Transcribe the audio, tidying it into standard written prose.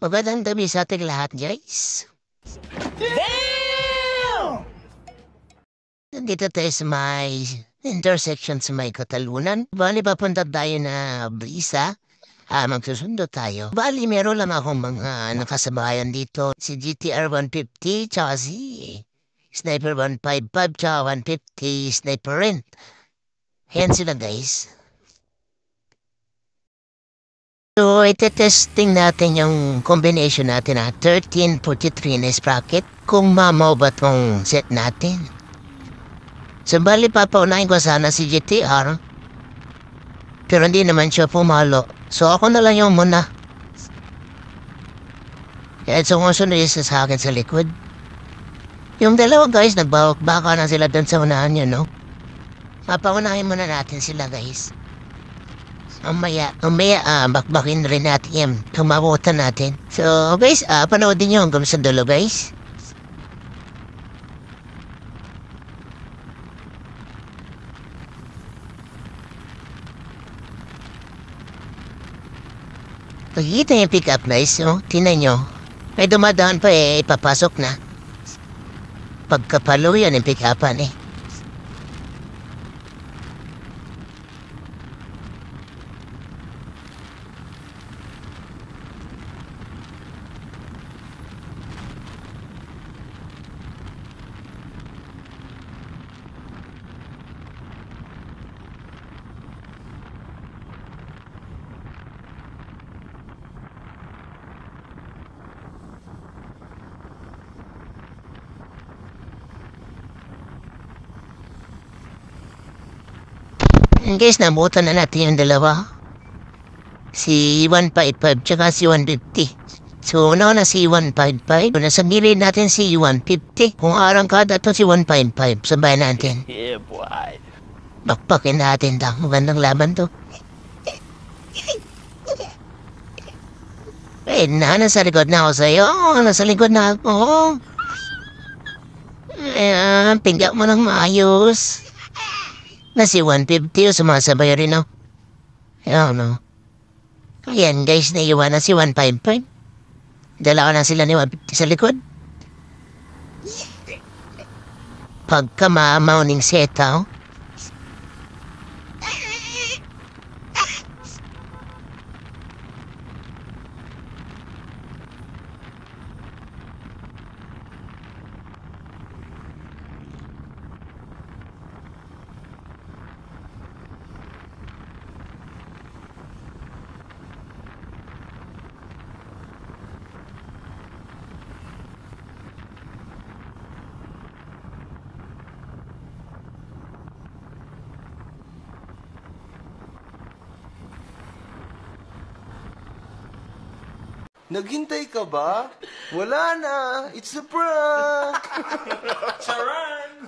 Magandang gabi sa ating lahat, guys. Nandito tayo sa may intersection sa may Katalunan. Bali, papunta tayo na Brisa. Magsusundo tayo. Bali, meron lang akong mga nakasabayan dito. Si GTR 150, tsaka si Sniper 155, tsaka 150 Sniper rin. Ayan sila, guys. So, ite-testing natin yung combination natin na 1343 na sprocket kung mamaw ba tong set natin. So, bali papaunahin ko sana si GTR. Pero hindi naman siya pumalo. So, ako na lang yung muna. Kaya so, kung sunod isa sa akin sa likod. Yung dalawa guys, nagbawak-baka na sila dun sa unahan nyo, no? Papaunahin muna natin sila guys. Umaya, bakbakin rin natin yan. Tumabutan natin. So, guys, panoodin nyo hanggang sa dulo, guys. Pagkita yung pick-up, guys, oh. Tinan nyo. May dumadaan pa ipapasok na. Pagkapalo yan yung pick-upan, Guys, nabutan na natin yung dalawa. Si 155 tsaka si 150. So, una na si 155. Nasa gilid natin si 150. Kung arang kada to si 155. Sabay natin. Yeah, boy. Bakbakin natin daw. Magandang laban to. Nasa likod na ako sa'yo. Nasa likod na ako. Tingnan mo ng maayos. Na si 150 sumasabay rin, no? Ayan, no? Ayan, guys, naiwan na si 155. Dalawa na sila ni 150 sa likod. Pagka ma-mounting seta, oh. Naghintay ka ba? Wala na. It's a prank. Charan!